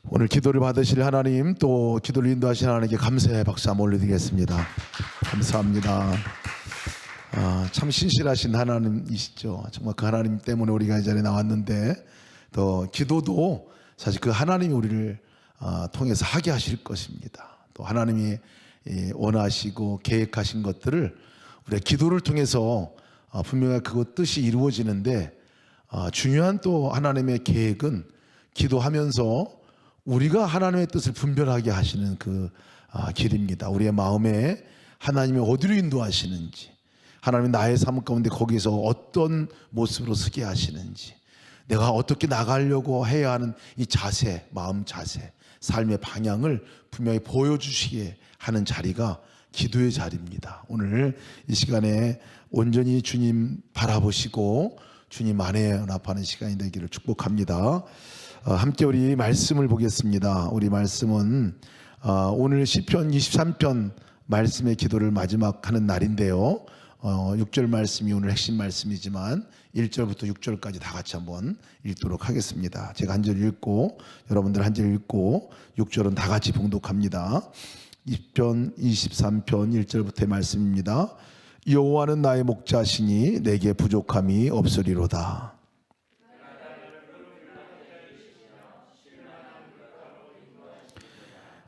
오늘 기도를 받으실 하나님, 또 기도를 인도하신 하나님께 감사의 박수 한번 올려드리겠습니다. 감사합니다. 참 신실하신 하나님이시죠. 정말 그 하나님 때문에 우리가 이 자리에 나왔는데, 또 기도도 사실 그 하나님이 우리를 통해서 하게 하실 것입니다. 또 하나님이 원하시고 계획하신 것들을 우리가 기도를 통해서 분명히 그것 뜻이 이루어지는데, 중요한 또 하나님의 계획은 기도하면서 우리가 하나님의 뜻을 분별하게 하시는 그 길입니다. 우리의 마음에 하나님이 어디로 인도하시는지, 하나님이 나의 삶 가운데 거기서 어떤 모습으로 서게 하시는지, 내가 어떻게 나가려고 해야 하는 이 자세, 마음 자세, 삶의 방향을 분명히 보여주시게 하는 자리가 기도의 자리입니다. 오늘 이 시간에 온전히 주님 바라보시고 주님 안에 연합하는 시간이 되기를 축복합니다. 함께 우리 말씀을 보겠습니다. 우리 말씀은 오늘 시편 23편 말씀의 기도를 마지막 하는 날인데요, 6절 말씀이 오늘 핵심 말씀이지만 1절부터 6절까지 다 같이 한번 읽도록 하겠습니다. 제가 한 절 읽고 여러분들 한 절 읽고 6절은 다 같이 봉독합니다. 시편 23편 1절부터의 말씀입니다. 여호와는 나의 목자시니 내게 부족함이 없으리로다.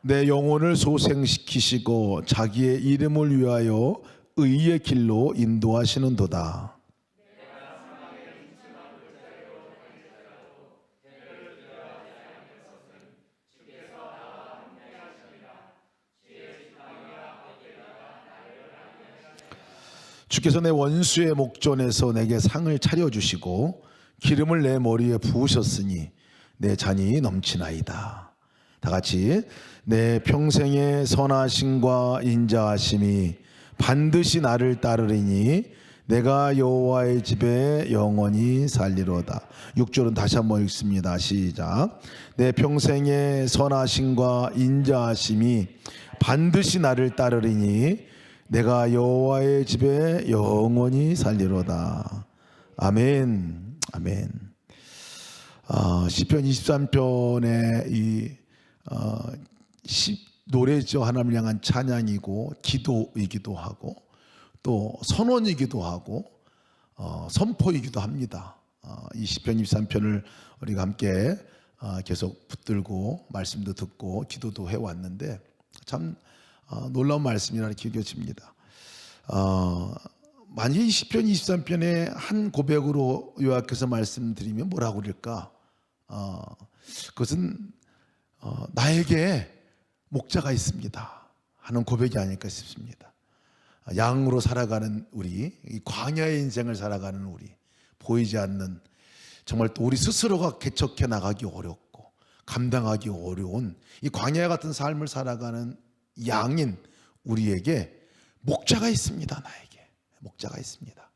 내 영혼을 소생시키시고 자기의 이름을 위하여 의의 길로 인도하시는도다. 주께서 내 원수의 목전에서 내게 상을 차려주시고 기름을 내 머리에 부으셨으니 내 잔이 넘치나이다. 다 같이 내 평생의 선하심과 인자하심이 반드시 나를 따르리니 내가 여호와의 집에 영원히 살리로다. 6절은 다시 한번 읽습니다. 시작. 내 평생의 선하심과 인자하심이 반드시 나를 따르리니 내가 여호와의 집에 영원히 살리로다. 아멘. 아멘. 시편 23편의 이 노래죠. 하나님을 향한 찬양이고 기도이기도 하고 또 선언이기도 하고 선포이기도 합니다. 이 시편 23편을 우리가 함께 계속 붙들고 말씀도 듣고 기도도 해왔는데 참 놀라운 말씀이라 느껴집니다. 만약 이 시편 23편의 한 고백으로 요약해서 말씀드리면 뭐라고 그럴까? 그것은 나에게 목자가 있습니다 하는 고백이 아닐까 싶습니다. 양으로 살아가는 우리, 이 광야의 인생을 살아가는 우리, 보이지 않는, 정말 또 우리 스스로가 개척해 나가기 어렵고 감당하기 어려운 이 광야 같은 삶을 살아가는 양인 우리에게 목자가 있습니다. 나에게 목자가 있습니다.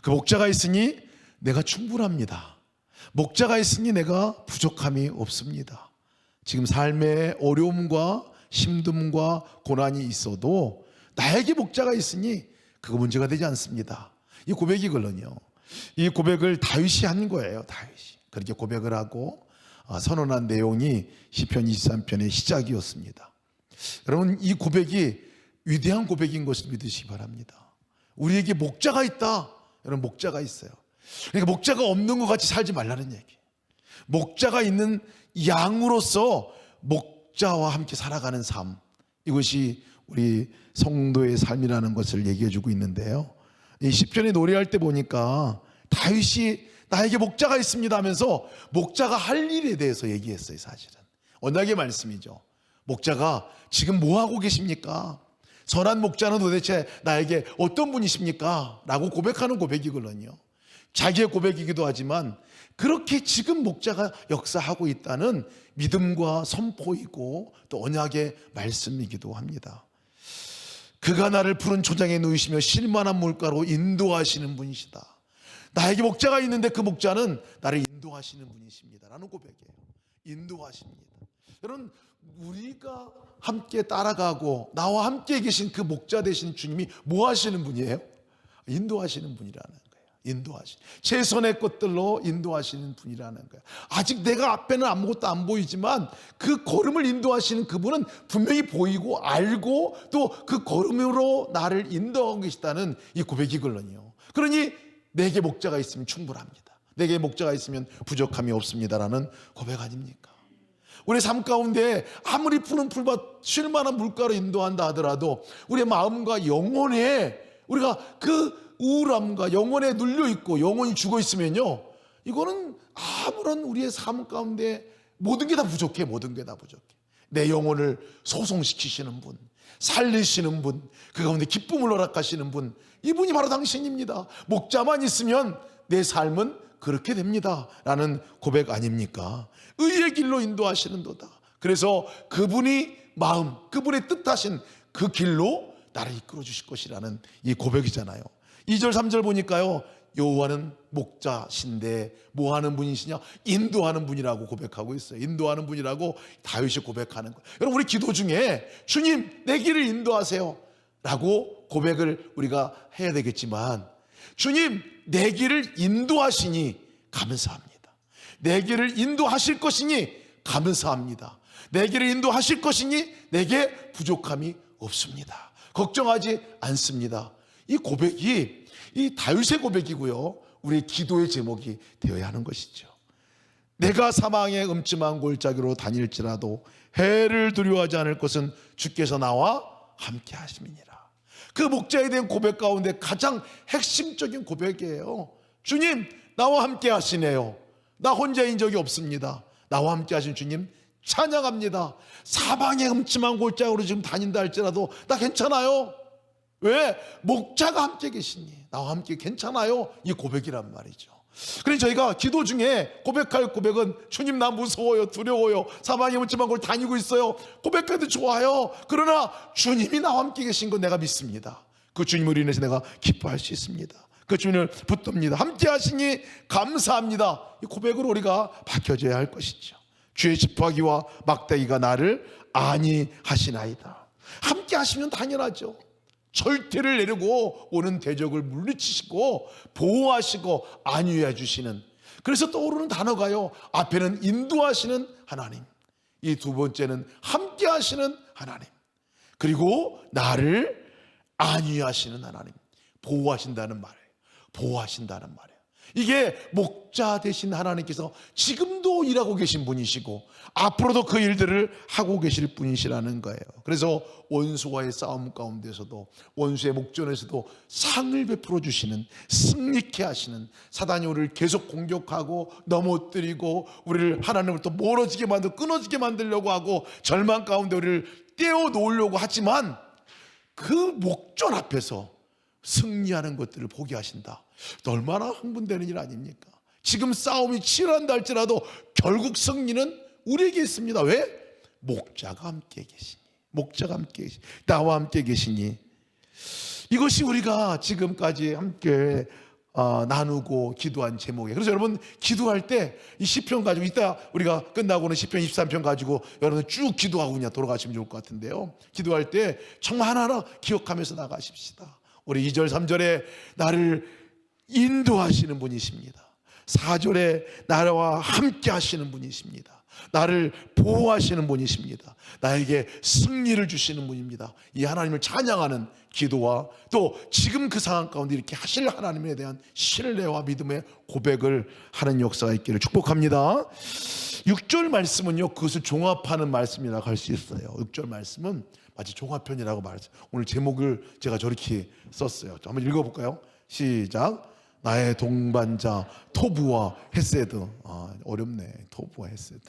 그 목자가 있으니 내가 충분합니다. 목자가 있으니 내가 부족함이 없습니다. 지금 삶의 어려움과 힘듦과 고난이 있어도 나에게 목자가 있으니 그거 문제가 되지 않습니다. 이 고백이거든요. 이 고백을 다윗이 한 거예요. 다윗이 그렇게 고백을 하고 선언한 내용이 시편 23편의 시작이었습니다. 여러분, 이 고백이 위대한 고백인 것을 믿으시기 바랍니다. 우리에게 목자가 있다. 여러분, 목자가 있어요. 그러니까 목자가 없는 것 같이 살지 말라는 얘기. 목자가 있는 양으로서 목자와 함께 살아가는 삶, 이것이 우리 성도의 삶이라는 것을 얘기해 주고 있는데요, 이 시편에 노래할 때 보니까 다윗이 나에게 목자가 있습니다 하면서 목자가 할 일에 대해서 얘기했어요. 사실은 언약의 말씀이죠. 목자가 지금 뭐하고 계십니까? 선한 목자는 도대체 나에게 어떤 분이십니까? 라고 고백하는 고백이거든요. 자기의 고백이기도 하지만 그렇게 지금 목자가 역사하고 있다는 믿음과 선포이고 또 언약의 말씀이기도 합니다. 그가 나를 푸른 초장에 누이시며 쉴만한 물가로 인도하시는 분이시다. 나에게 목자가 있는데 그 목자는 나를 인도하시는 분이십니다 라는 고백이에요. 인도하십니다. 여러분, 우리가 함께 따라가고 나와 함께 계신 그 목자 되신 주님이 뭐 하시는 분이에요? 인도하시는 분이라는 거예요. 최선의 것들로 인도하시는 분이라는 거예요. 아직 내가 앞에는 아무것도 안 보이지만 그 걸음을 인도하시는 그분은 분명히 보이고 알고 또 그 걸음으로 나를 인도하고 계시다는 이 고백이거든요. 그러니 내게 목자가 있으면 충분합니다. 내게 목자가 있으면 부족함이 없습니다라는 고백 아닙니까? 우리 삶 가운데 아무리 푸른 풀밭 쉴만한 물가로 인도한다 하더라도 우리의 마음과 영혼에 우리가 그 우울함과 영혼에 눌려있고 영혼이 죽어있으면요, 이거는 아무런 우리의 삶 가운데 모든 게 다 부족해. 모든 게 다 부족해. 내 영혼을 소송시키시는 분, 살리시는 분, 그 가운데 기쁨을 허락하시는 분, 이분이 바로 당신입니다. 목자만 있으면 내 삶은 그렇게 됩니다 라는 고백 아닙니까? 의의 길로 인도하시는도다. 그래서 그분이 마음, 그분의 뜻하신 그 길로 나를 이끌어 주실 것이라는 이 고백이잖아요. 2절 3절 보니까요, 여호와는 목자신데 뭐 하는 분이시냐? 인도하는 분이라고 고백하고 있어요. 인도하는 분이라고 다윗이 고백하는 거예요. 여러분, 우리 기도 중에 주님 내 길을 인도하세요 라고 고백을 우리가 해야 되겠지만, 주님 내 길을 인도하시니 감사합니다. 내 길을 인도하실 것이니 감사합니다. 내 길을 인도하실 것이니 내게 부족함이 없습니다. 걱정하지 않습니다. 이 고백이 이 다윗의 고백이고요, 우리 기도의 제목이 되어야 하는 것이죠. 내가 사망의 음침한 골짜기로 다닐지라도 해를 두려워하지 않을 것은 주께서 나와 함께 하심이니라. 그 목자에 대한 고백 가운데 가장 핵심적인 고백이에요. 주님 나와 함께 하시네요. 나 혼자인 적이 없습니다. 나와 함께 하신 주님 찬양합니다. 사방의 음침한 골짜기로 지금 다닌다 할지라도 나 괜찮아요. 왜? 목자가 함께 계시니 나와 함께 괜찮아요. 이 고백이란 말이죠. 그래서 저희가 기도 중에 고백할 고백은 주님 나 무서워요, 두려워요, 사방에 음침한 곳 다니고 있어요. 고백해도 좋아요. 그러나 주님이 나와 함께 계신 거 내가 믿습니다. 그 주님으로 인해서 내가 기뻐할 수 있습니다. 그 주님을 붙듭니다. 함께 하시니 감사합니다. 이 고백으로 우리가 바뀌어져야 할 것이죠. 주의 지팡이와 막대기가 나를 안위하시나이다. 함께 하시면 당연하죠. 절대를 내리고 오는 대적을 물리치시고 보호하시고 안위해 주시는, 그래서 떠오르는 단어가요, 앞에는 인도하시는 하나님, 이 두 번째는 함께 하시는 하나님, 그리고 나를 안위하시는 하나님, 보호하신다는 말이에요. 보호하신다는 말이에요. 이게 목자 되신 하나님께서 지금도 일하고 계신 분이시고 앞으로도 그 일들을 하고 계실 분이시라는 거예요. 그래서 원수와의 싸움 가운데서도, 원수의 목전에서도 상을 베풀어 주시는, 승리케 하시는, 사단이 우리를 계속 공격하고 넘어뜨리고 우리를 하나님으로부터 멀어지게 만들고 끊어지게 만들려고 하고 절망 가운데 우리를 떼어놓으려고 하지만 그 목전 앞에서 승리하는 것들을 보게 하신다. 얼마나 흥분되는 일 아닙니까? 지금 싸움이 치열한다 할지라도 결국 승리는 우리에게 있습니다. 왜? 목자가 함께 계시니, 목자가 함께 계시니, 나와 함께 계시니. 이것이 우리가 지금까지 함께 나누고 기도한 제목이에요. 그래서 여러분 기도할 때 이 시편 가지고, 이따 우리가 끝나고는 시편 23편 가지고 여러분 쭉 기도하고 그냥 돌아가시면 좋을 것 같은데요, 기도할 때 정말 하나하나 기억하면서 나가십시다. 우리 2절 3절에 나를 인도하시는 분이십니다. 4절에 나와 함께 하시는 분이십니다. 나를 보호하시는 분이십니다. 나에게 승리를 주시는 분입니다. 이 하나님을 찬양하는 기도와 또 지금 그 상황 가운데 이렇게 하실 하나님에 대한 신뢰와 믿음의 고백을 하는 역사가 있기를 축복합니다. 6절 말씀은요, 그것을 종합하는 말씀이라고 할 수 있어요. 6절 말씀은 마치 종합편이라고 말했어요. 오늘 제목을 제가 저렇게 썼어요. 한번 읽어볼까요? 시작. 나의 동반자 토부와 헤세드. 어렵네. 토부와 헤세드.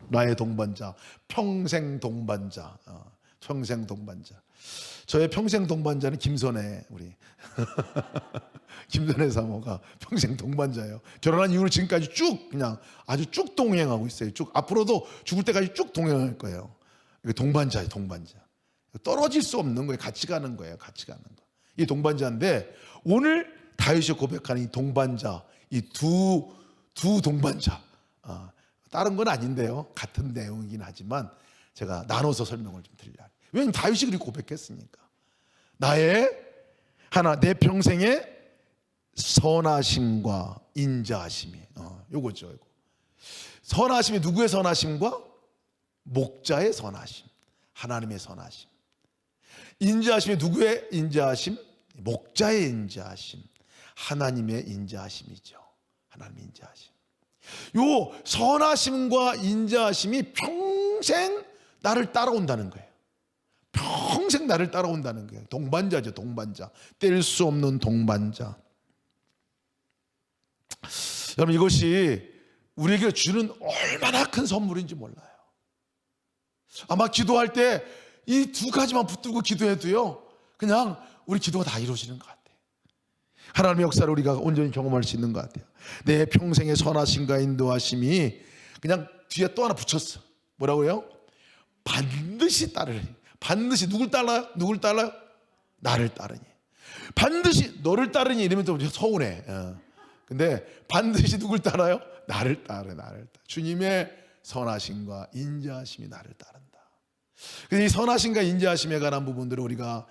나의 동반자, 평생 동반자, 평생 동반자. 저의 평생 동반자는 김선혜, 우리 김선혜 사모가 평생 동반자예요. 결혼한 이후로 지금까지 쭉 그냥 아주 쭉 동행하고 있어요. 쭉 앞으로도 죽을 때까지 쭉 동행할 거예요. 동반자예요, 동반자. 떨어질 수 없는 거예요. 같이 가는 거예요, 같이 가는 거. 이 동반자인데 오늘 다윗이 고백하는 이 동반자, 이 두 동반자, 다른 건 아닌데요, 같은 내용이긴 하지만 제가 나눠서 설명을 좀 드리려고. 왜냐하면 다윗이 그렇게 고백했으니까. 내 평생의 선하심과 인자하심이 요거죠. 요거. 선하심이 누구의 선하심과 목자의 선하심, 하나님의 선하심. 인자하심이 누구의 인자하심? 목자의 인자하심, 하나님의 인자하심이죠. 하나님의 인자하심. 요 선하심과 인자하심이 평생 나를 따라온다는 거예요. 평생 나를 따라온다는 거예요. 동반자죠, 동반자. 뗄 수 없는 동반자. 여러분, 이것이 우리에게 주는 얼마나 큰 선물인지 몰라요. 아마 기도할 때 이 두 가지만 붙들고 기도해도요, 그냥 우리 기도가 다 이루어지는 것 같아요. 하나님의 역사를 우리가 온전히 경험할 수 있는 것 같아요. 내 평생의 선하심과 인도하심이 그냥 뒤에 또 하나 붙였어. 뭐라고요? 반드시 따르니. 반드시 누굴 따라요? 누굴 따라요? 나를 따르니. 반드시 너를 따르니 이러면 좀 서운해. 근데 반드시 누굴 따라요? 나를 따르, 나를 따르. 주님의 선하심과 인자하심이 나를 따른다. 이 선하심과 인자하심에 관한 부분들을 우리가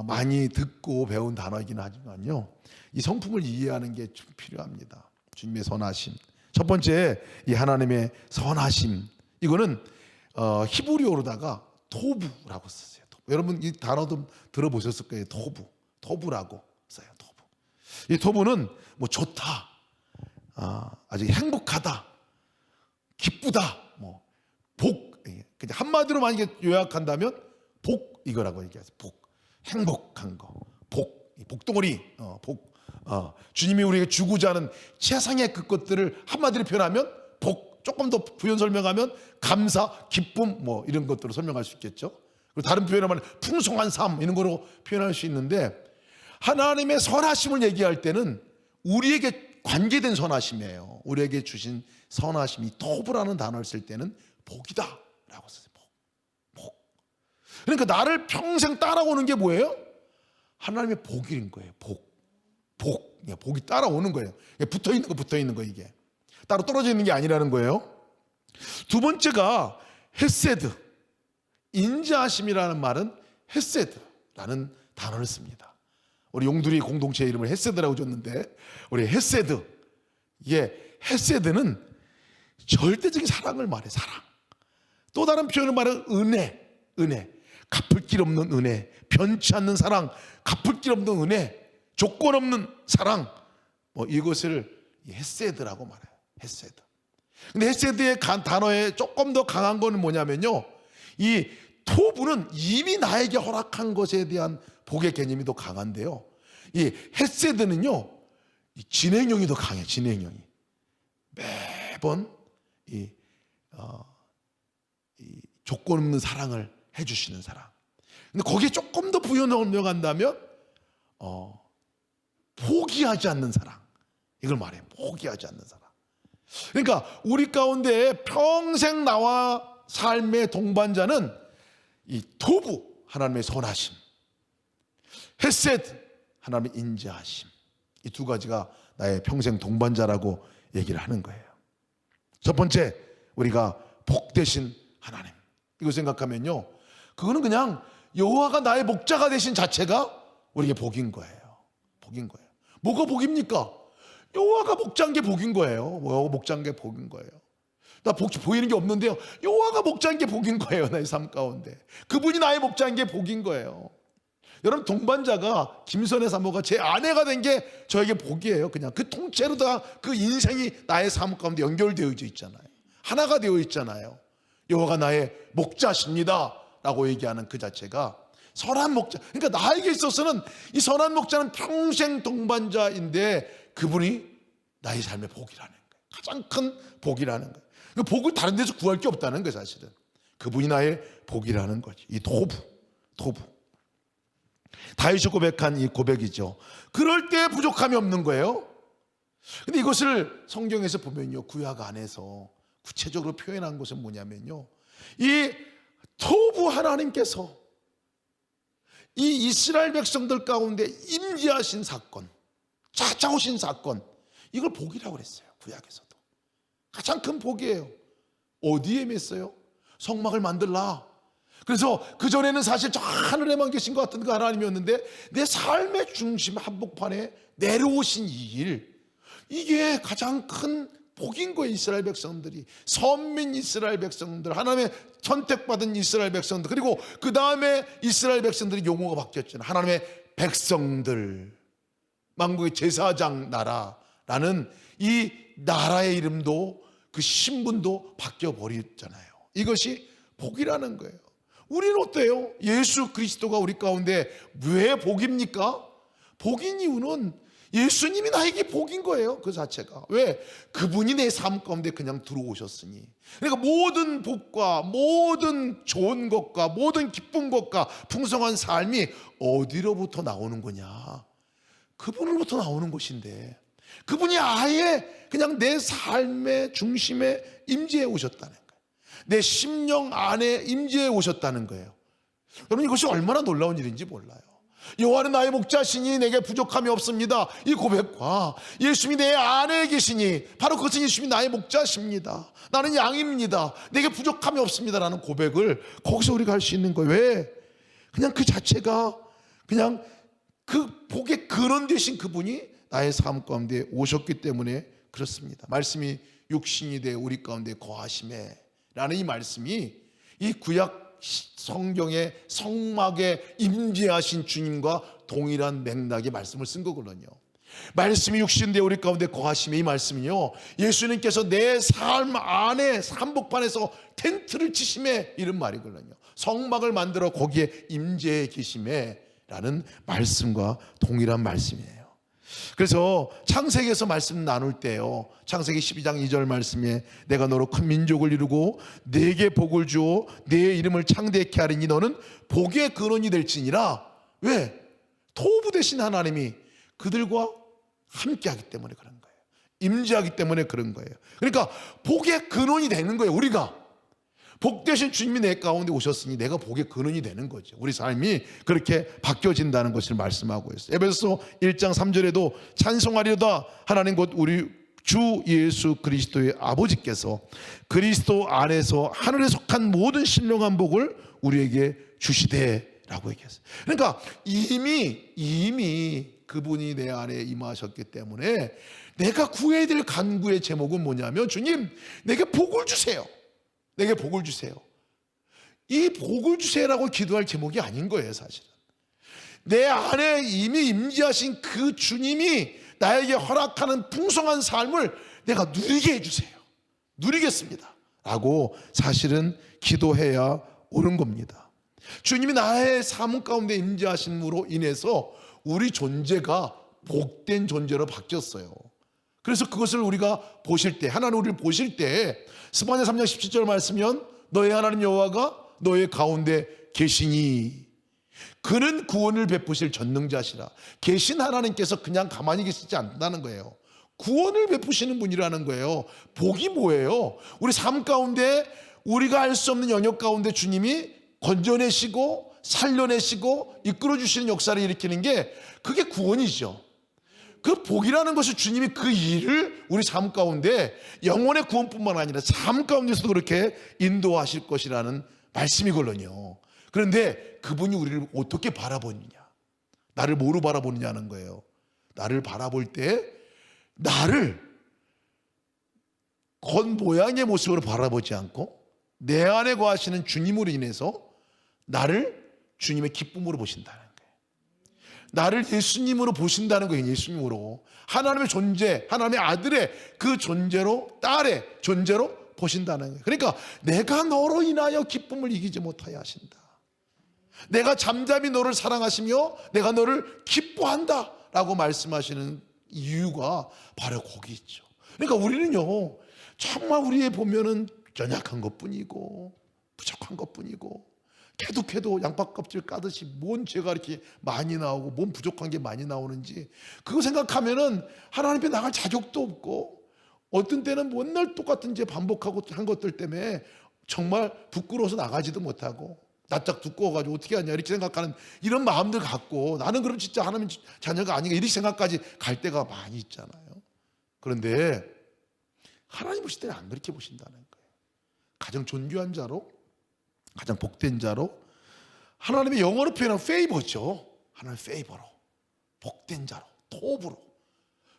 많이 듣고 배운 단어이긴 하지만요, 이 성품을 이해하는 게 좀 필요합니다. 주님의 선하심. 첫 번째, 이 하나님의 선하심. 이거는 히브리어로다가 토부라고 썼어요. 토부. 여러분 이 단어도 들어보셨을 거예요. 토부라고 써요. 토부. 이 토부는 뭐 좋다, 아주 행복하다, 기쁘다, 뭐 복. 그냥 한마디로 만약에 요약한다면 복, 이거라고 얘기하세요. 복, 행복한 거, 복, 복덩어리, 복. 주님이 우리에게 주고자 하는 세상의 그 것들을 한마디로 표현하면 복, 조금 더 부연 설명하면 감사, 기쁨, 뭐 이런 것들로 설명할 수 있겠죠. 그리고 다른 표현하면 풍성한 삶, 이런 거로 표현할 수 있는데, 하나님의 선하심을 얘기할 때는 우리에게 관계된 선하심이에요. 우리에게 주신 선하심이 토브라는 단어를 쓸 때는 복이다 라고 썼어요. 복. 그러니까 나를 평생 따라오는 게 뭐예요? 하나님의 복인 거예요. 복이 따라오는 거예요. 붙어있는 거 이게 따로 떨어져 있는 게 아니라는 거예요. 두 번째가 헤세드, 인자하심이라는 말은 헤세드라는 단어를 씁니다. 우리 용두리 공동체 이름을 헤세드라고 줬는데, 우리 헤세드, 이게 헤세드는 절대적인 사랑을 말해. 사랑. 또 다른 표현을 말하면 은혜, 갚을 길 없는 은혜, 변치 않는 사랑, 갚을 길 없는 은혜, 조건 없는 사랑, 뭐 이것을 헤세드라고 말해요. 헤세드. 근데 헤세드의 단어에 조금 더 강한 거는 뭐냐면요, 이 토부는 이미 나에게 허락한 것에 대한 복의 개념이 더 강한데요, 이 헤세드는요, 이 진행형이 더 강해요. 진행형이 매번 이 조건 없는 사랑을 해주시는 사랑. 근데 거기에 조금 더 부연 설명한다면 포기하지 않는 사랑, 이걸 말해요. 포기하지 않는 사랑. 그러니까 우리 가운데 평생 나와 삶의 동반자는 이 토부, 하나님의 선하심, 헤세드, 하나님의 인자하심, 이 두 가지가 나의 평생 동반자라고 얘기를 하는 거예요. 첫 번째, 우리가 복 되신 하나님, 이거 생각하면요, 그거는 그냥 여호와가 나의 목자가 되신 자체가 우리에게 복인 거예요. 복인 거예요. 뭐가 복입니까? 여호와가 목자인 게 복인 거예요. 여호와가 목자인 게 복인 거예요. 나 복 보이는 게 없는데요, 여호와가 목자인 게 복인 거예요. 나의 삶 가운데 그분이 나의 목자인 게 복인 거예요. 여러분, 동반자가 김선혜 사모가 제 아내가 된 게 저에게 복이에요. 그냥 그 통째로 다 그 인생이 나의 삶 가운데 연결되어 있잖아요. 하나가 되어 있잖아요. 여호와가 나의 목자십니다 라고 얘기하는 그 자체가 선한 목자. 그러니까 나에게 있어서는 이 선한 목자는 평생 동반자인데, 그분이 나의 삶의 복이라는 거예요. 가장 큰 복이라는 거예요. 그 복을 다른 데서 구할 게 없다는 거예요. 사실은 그분이 나의 복이라는 거지. 이 토부. 다윗이 고백한 이 고백이죠. 그럴 때 부족함이 없는 거예요. 근데 이것을 성경에서 보면요, 구약 안에서 구체적으로 표현한 것은 뭐냐면요, 이 토부 하나님께서 이 이스라엘 백성들 가운데 임재하신 사건, 찾아오신 사건, 이걸 복이라고 그랬어요. 구약에서도 가장 큰 복이에요. 어디에 맸어요? 성막을 만들라. 그래서 그전에는 사실 저 하늘에만 계신 것 같은 그 하나님이었는데 내 삶의 중심 한복판에 내려오신 이 일, 이게 가장 큰 복인 거예요. 이스라엘 백성들이, 선민 이스라엘 백성들, 하나님의 선택받은 이스라엘 백성들, 그리고 그 다음에 이스라엘 백성들이 용어가 바뀌었잖아요. 하나님의 백성들, 만국의 제사장 나라라는 이 나라의 이름도, 그 신분도 바뀌어 버렸잖아요. 이것이 복이라는 거예요. 우리는 어때요? 예수 그리스도가 우리 가운데 왜 복입니까? 복인 이유는 예수님이 나에게 복인 거예요. 그 자체가. 왜? 그분이 내 삶 가운데 그냥 들어오셨으니. 그러니까 모든 복과 모든 좋은 것과 모든 기쁜 것과 풍성한 삶이 어디로부터 나오는 거냐? 그분으로부터 나오는 것인데, 그분이 아예 그냥 내 삶의 중심에 임재해 오셨다는 거예요. 내 심령 안에 임재해 오셨다는 거예요. 여러분, 이것이 얼마나 놀라운 일인지 몰라요. 여호와는 나의 목자시니 내게 부족함이 없습니다, 이 고백과 예수님이 내 안에 계시니 바로 그것은 예수님이 나의 목자십니다, 나는 양입니다, 내게 부족함이 없습니다라는 고백을 거기서 우리가 할 수 있는 거예요. 왜? 그냥 그 자체가, 그냥 그 복의 근원 되신 그분이 나의 삶 가운데 오셨기 때문에 그렇습니다. 말씀이 육신이 되어 우리 가운데 거하심에 라는 이 말씀이 이 구약 성경의 성막에 임재하신 주님과 동일한 맥락의 말씀을 쓴 거거든요. 말씀이 육신되어 우리 가운데 거하심에, 이 말씀은요, 예수님께서 내 삶 안에 한복판에서 텐트를 치심에 이런 말이거든요. 성막을 만들어 거기에 임재해 계심에 라는 말씀과 동일한 말씀이에요. 그래서 창세기에서 말씀 나눌 때요, 창세기 12장 2절 말씀에 내가 너로 큰 민족을 이루고 네게 복을 주어 네 이름을 창대케 하리니 너는 복의 근원이 될지니라. 왜? 토부 되신 하나님이 그들과 함께하기 때문에 그런 거예요. 임재하기 때문에 그런 거예요. 그러니까 복의 근원이 되는 거예요. 우리가 복 되신 주님이 내 가운데 오셨으니 내가 복의 근원이 되는 거죠. 우리 삶이 그렇게 바뀌어진다는 것을 말씀하고 있어요. 에베소 1장 3절에도 찬송하리로다 하나님 곧 우리 주 예수 그리스도의 아버지께서 그리스도 안에서 하늘에 속한 모든 신령한 복을 우리에게 주시되라고 얘기했어요. 그러니까 이미 그분이 내 안에 임하셨기 때문에 내가 구해야 될 간구의 제목은 뭐냐면, 주님 내게 복을 주세요, 내게 복을 주세요. 이 복을 주세요라고 기도할 제목이 아닌 거예요. 사실은 내 안에 이미 임재하신 그 주님이 나에게 허락하는 풍성한 삶을 내가 누리게 해주세요, 누리겠습니다 라고 사실은 기도해야 오는 겁니다. 주님이 나의 삶 가운데 임재하심으로 인해서 우리 존재가 복된 존재로 바뀌었어요. 그래서 그것을 우리가 보실 때, 하나님 우리를 보실 때 스바냐 3장 17절 말씀이면 너의 하나님 여호와가 너의 가운데 계시니 그는 구원을 베푸실 전능자시라. 계신 하나님께서 그냥 가만히 계시지 않는다는 거예요. 구원을 베푸시는 분이라는 거예요. 복이 뭐예요? 우리 삶 가운데 우리가 할 수 없는 영역 가운데 주님이 건져내시고 살려내시고 이끌어주시는 역사를 일으키는 게, 그게 구원이죠. 그 복이라는 것을 주님이 그 일을 우리 삶 가운데 영혼의 구원뿐만 아니라 삶 가운데서도 그렇게 인도하실 것이라는 말씀이거든요. 그런데 그분이 우리를 어떻게 바라보느냐, 나를 뭐로 바라보느냐는 거예요. 나를 바라볼 때 나를 겉모양의 모습으로 바라보지 않고 내 안에 거하시는 주님으로 인해서 나를 주님의 기쁨으로 보신다는 거예요. 나를 예수님으로 보신다는 거예요. 예수님으로, 하나님의 존재, 하나님의 아들의 그 존재로, 딸의 존재로 보신다는 거예요. 그러니까 내가 너로 인하여 기쁨을 이기지 못하여 하신다, 내가 잠잠히 너를 사랑하시며 내가 너를 기뻐한다 라고 말씀하시는 이유가 바로 거기 있죠. 그러니까 우리는요, 정말 우리의 보면은 연약한 것뿐이고 부족한 것뿐이고, 캐도 양파 껍질 까듯이 뭔 죄가 이렇게 많이 나오고 뭔 부족한 게 많이 나오는지 그거 생각하면은 하나님 앞에 나갈 자격도 없고, 어떤 때는 맨날 똑같은 죄 반복하고 한 것들 때문에 정말 부끄러워서 나가지도 못하고 낯짝 두꺼워가지고 어떻게 하냐 이렇게 생각하는 이런 마음들 갖고, 나는 그럼 진짜 하나님 자녀가 아닌가 이렇게 생각까지 갈 때가 많이 있잖아요. 그런데 하나님 보실 때는 안 그렇게 보신다는 거예요. 가장 존귀한 자로, 가장 복된 자로, 하나님의 영어로 표현한 페이버죠. 하나님의 페이버로, 복된 자로, 톱으로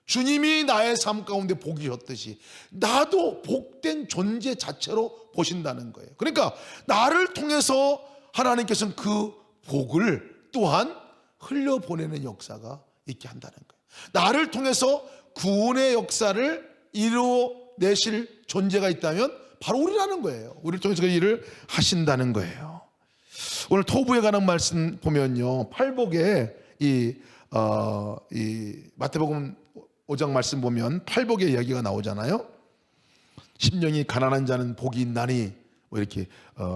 주님이 나의 삶 가운데 복이었듯이 나도 복된 존재 자체로 보신다는 거예요. 그러니까 나를 통해서 하나님께서는 그 복을 또한 흘려보내는 역사가 있게 한다는 거예요. 나를 통해서 구원의 역사를 이루어내실 존재가 있다면 바로 우리라는 거예요. 우리를 통해서 그 일을 하신다는 거예요. 오늘 토부에 관한 말씀 보면요, 팔복에 이 마태복음 5장 말씀 보면 팔복의 이야기가 나오잖아요. 심령이 가난한 자는 복이 있나니 뭐 이렇게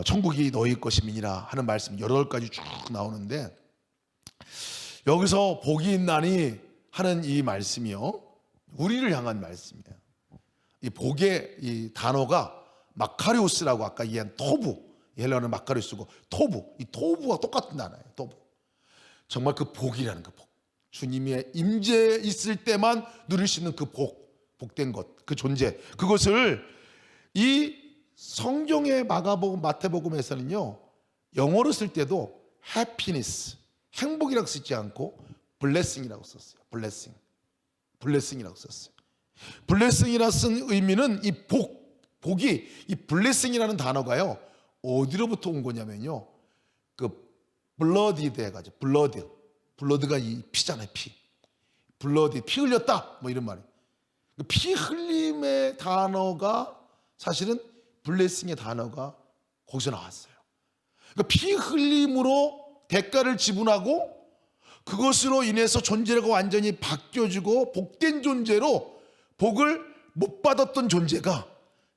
천국이 너희 것임이니라 하는 말씀 8가지 쭉 나오는데, 여기서 복이 있나니 하는 이 말씀이요, 우리를 향한 말씀이에요. 이 복의 이 단어가 마카리오스라고 아까 얘기한 토부, 헬라어는 마카리오스고 토부, 이 토부와 똑같은 단어예요. 토부. 정말 그 복이라는 그 복, 주님의 임재에 있을 때만 누릴 수 있는 그 복, 복된 것, 그 존재, 그것을 이 성경의 마가복음, 마태복음에서는요, 영어로 쓸 때도 happiness, 행복이라고 쓰지 않고 blessing이라고 썼어요. blessing이라고 썼어요. blessing이라 쓴 의미는 이 복이, 이 blessing이라는 단어가요, 어디로부터 온 거냐면요, 그 blooded 해가지고, blood가 이 피잖아요. 피 흘렸다 뭐 이런 말이에요. 피 흘림의 단어가 사실은 블레싱의 단어가 거기서 나왔어요. 그러니까 피 흘림으로 대가를 지불하고 그것으로 인해서 존재가 완전히 바뀌어지고 복된 존재로, 복을 못 받았던 존재가,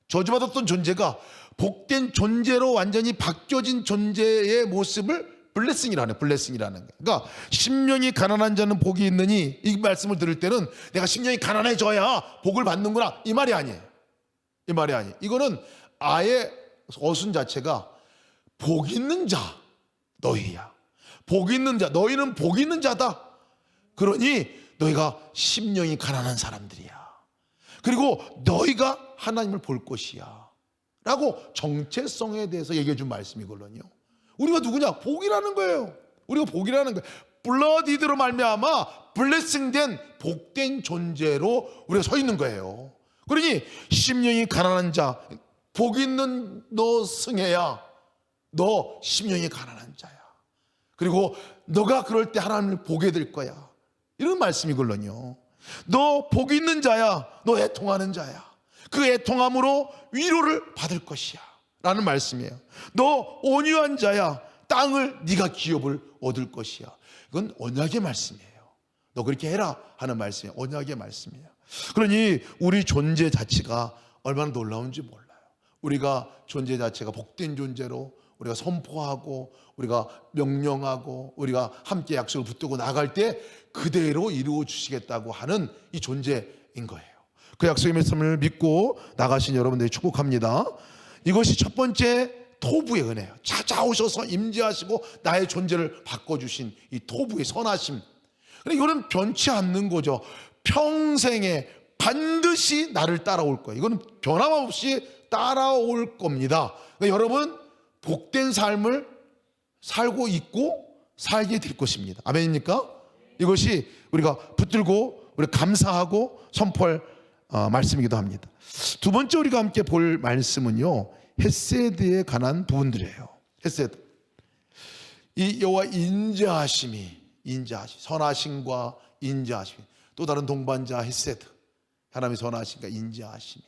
저주받았던 존재가 복된 존재로 완전히 바뀌어진 존재의 모습을 블레싱이라는 거예요. 그러니까 심령이 가난한 자는 복이 있느니, 이 말씀을 들을 때는 내가 심령이 가난해져야 복을 받는구나 이 말이 아니에요. 이거는 아예 어순 자체가 복 있는 자 너희야. 복 있는 자, 너희는 복 있는 자다. 그러니 너희가 심령이 가난한 사람들이야. 그리고 너희가 하나님을 볼 것이야 라고 정체성에 대해서 얘기해 준 말씀이거든요. 우리가 누구냐? 복이라는 거예요. 우리가 복이라는 거예요. 블러디드로 말미암아 블레싱된 복된 존재로 우리가 서 있는 거예요. 그러니 심령이 가난한 자, 복 있는 너 승혜야, 너 심령이 가난한 자야. 그리고 너가 그럴 때 하나님을 보게 될 거야, 이런 말씀이거든요. 너 복 있는 자야, 너 애통하는 자야. 그 애통함으로 위로를 받을 것이야 라는 말씀이에요. 너 온유한 자야, 땅을 네가 기업을 얻을 것이야. 이건 언약의 말씀이에요. 너 그렇게 해라 하는 말씀이에요. 언약의 말씀이에요. 그러니 우리 존재 자체가 얼마나 놀라운지 몰라요. 우리가 존재 자체가 복된 존재로 우리가 선포하고 우리가 명령하고 우리가 함께 약속을 붙들고 나갈 때 그대로 이루어 주시겠다고 하는 이 존재인 거예요. 그 약속의 말씀을 믿고 나가신 여러분들이 축복합니다. 이것이 첫 번째 토부의 은혜예요. 찾아오셔서 임재하시고 나의 존재를 바꿔주신 이 토부의 선하심. 이거는 변치 않는 거죠. 평생에 반드시 나를 따라올 거예요. 이거는 변함없이 따라올 겁니다. 그러니까 여러분 복된 삶을 살고 있고 살게 될 것입니다. 아멘입니까? 이것이 우리가 붙들고 우리 감사하고 선포할 말씀이기도 합니다. 두 번째 우리가 함께 볼 말씀은요, 헤세드에 관한 부분들이에요. 헤세드, 이 여호와 인자하심이, 선하심과 인자하심, 또 다른 동반자 헤세드, 하나님의 선하심과 인자하심이,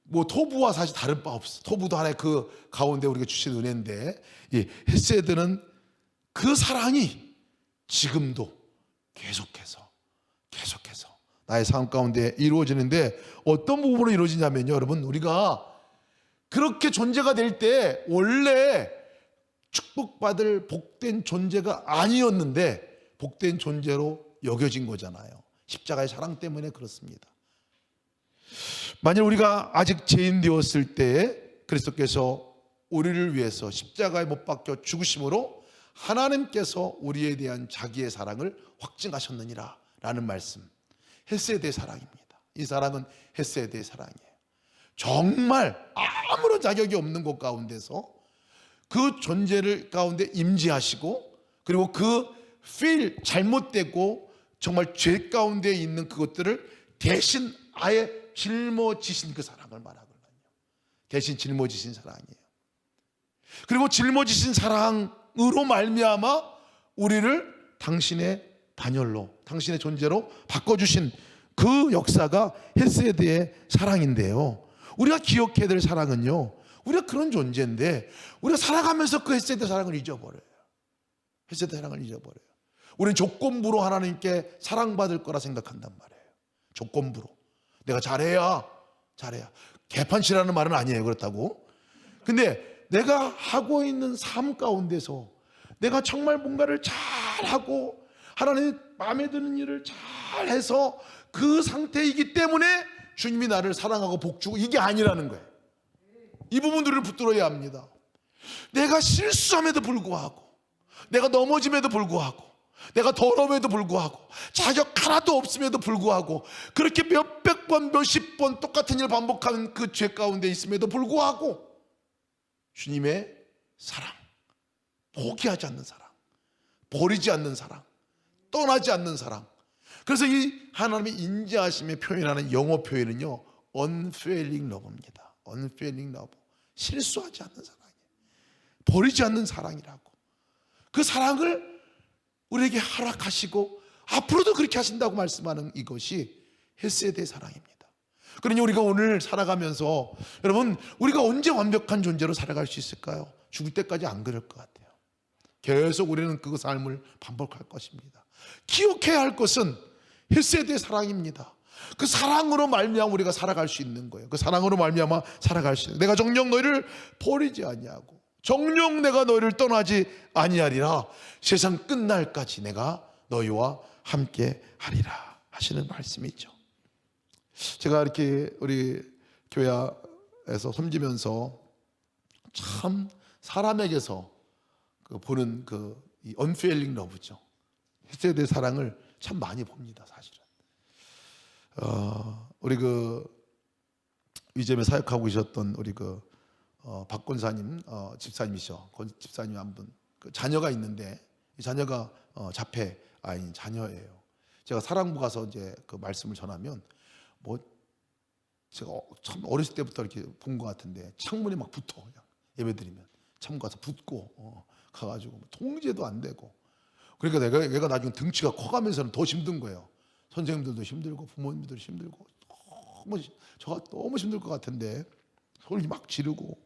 뭐 토부와 사실 다른 바 없어. 토부도 하나의 그 가운데 우리가 주신 은혜인데, 이 헤세드는 그 사랑이 지금도 계속해서 나의 삶 가운데 이루어지는데, 어떤 부분으로 이루어지냐면요, 여러분, 우리가 그렇게 존재가 될 때 원래 축복받을 복된 존재가 아니었는데 복된 존재로 여겨진 거잖아요. 십자가의 사랑 때문에 그렇습니다. 만일 우리가 아직 죄인 되었을 때 그리스도께서 우리를 위해서 십자가에 못 박혀 죽으심으로 하나님께서 우리에 대한 자기의 사랑을 확증하셨느니라 라는 말씀, 헤세드의 사랑입니다. 이 사랑은 헤세드의 사랑이에요. 정말 아무런 자격이 없는 곳 가운데서 그 존재를 가운데 임재하시고, 그리고 그 잘못되고 정말 죄 가운데 있는 그것들을 대신 아예 짊어지신 그 사랑을 말하거든요. 대신 짊어지신 사랑이에요. 그리고 짊어지신 사랑으로 말미암아 우리를 당신의 단열로, 당신의 존재로 바꿔주신 그 역사가 헤세드의 사랑인데요, 우리가 기억해야 될 사랑은요, 우리가 그런 존재인데 우리가 살아가면서 그 헤세드 사랑을 잊어버려요. 헤세드 사랑을 잊어버려요. 우리는 조건부로 하나님께 사랑받을 거라 생각한단 말이에요. 조건부로. 내가 잘해야 개판치라는 말은 아니에요, 그렇다고. 근데 내가 하고 있는 삶 가운데서 내가 정말 뭔가를 잘하고 하나님 마음에 드는 일을 잘해서 그 상태이기 때문에 주님이 나를 사랑하고 복주고, 이게 아니라는 거예요. 이 부분들을 붙들어야 합니다. 내가 실수함에도 불구하고, 내가 넘어짐에도 불구하고, 내가 더러움에도 불구하고, 자격 하나도 없음에도 불구하고, 그렇게 몇백 번 몇십 번 똑같은 일을 반복하는 그 죄 가운데 있음에도 불구하고 주님의 사랑, 포기하지 않는 사랑, 버리지 않는 사랑, 떠나지 않는 사랑. 그래서 이 하나님의 인자하심에 표현하는 영어 표현은요, unfailing love입니다. unfailing love. 실수하지 않는 사랑이에요. 버리지 않는 사랑이라고. 그 사랑을 우리에게 허락하시고 앞으로도 그렇게 하신다고 말씀하는 이것이 헤세드의 사랑입니다. 그러니 우리가 오늘 살아가면서, 여러분, 우리가 언제 완벽한 존재로 살아갈 수 있을까요? 죽을 때까지 안 그럴 것 같아요. 계속 우리는 그 삶을 반복할 것입니다. 기억해야 할 것은 헤세드의 사랑입니다. 그 사랑으로 말미암아 우리가 살아갈 수 있는 거예요. 그 사랑으로 말미암아 살아갈 수 있는, 내가 정녕 너희를 버리지 아니하고 정녕 내가 너희를 떠나지 아니하리라, 세상 끝날까지 내가 너희와 함께 하리라 하시는 말씀이죠. 제가 이렇게 우리 교회에서 섬기면서 참 사람에게서 보는 이 unfailing love죠. 헤세드의 사랑을 참 많이 봅니다, 사실은. 우리 위점에 사역하고 계셨던 우리 박권사님 집사님이셔. 집사님 한 분, 자녀가 있는데 이 자녀가 자폐 아인 자녀예요. 제가 사랑부 가서 이제 그 말씀을 전하면, 제가 참 어렸을 때부터 이렇게 본 것 같은데 창문에 막 붙어, 그냥 예배드리면 창문 가서 붙고 가가지고 통제도 안 되고. 그러니까 얘가 나중에 등치가 커가면서는 더 힘든 거예요. 선생님들도 힘들고 부모님들도 힘들고, 저가 너무 힘들 것 같은데 소리 막 지르고.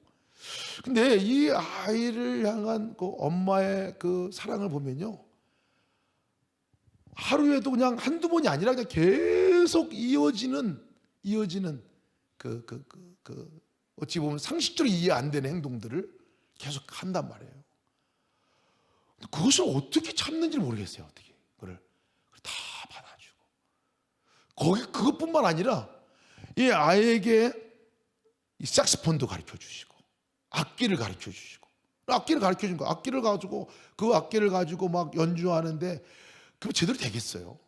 근데 이 아이를 향한 그 엄마의 그 사랑을 보면요, 하루에도 그냥 한두 번이 아니라 그냥 계속 이어지는 어찌 보면 상식적으로 이해 안 되는 행동들을 계속 한단 말이에요. 그것을 어떻게 참는지 모르겠어요. 어떻게 그걸 다 받아주고, 그것뿐만 아니라 이 아이에게 이 색소폰도 가르쳐 주시고, 악기를 가르쳐 주시고, 악기를 가르쳐 준 거, 악기를 가지고 막 연주하는데 그럼 제대로 되겠어요?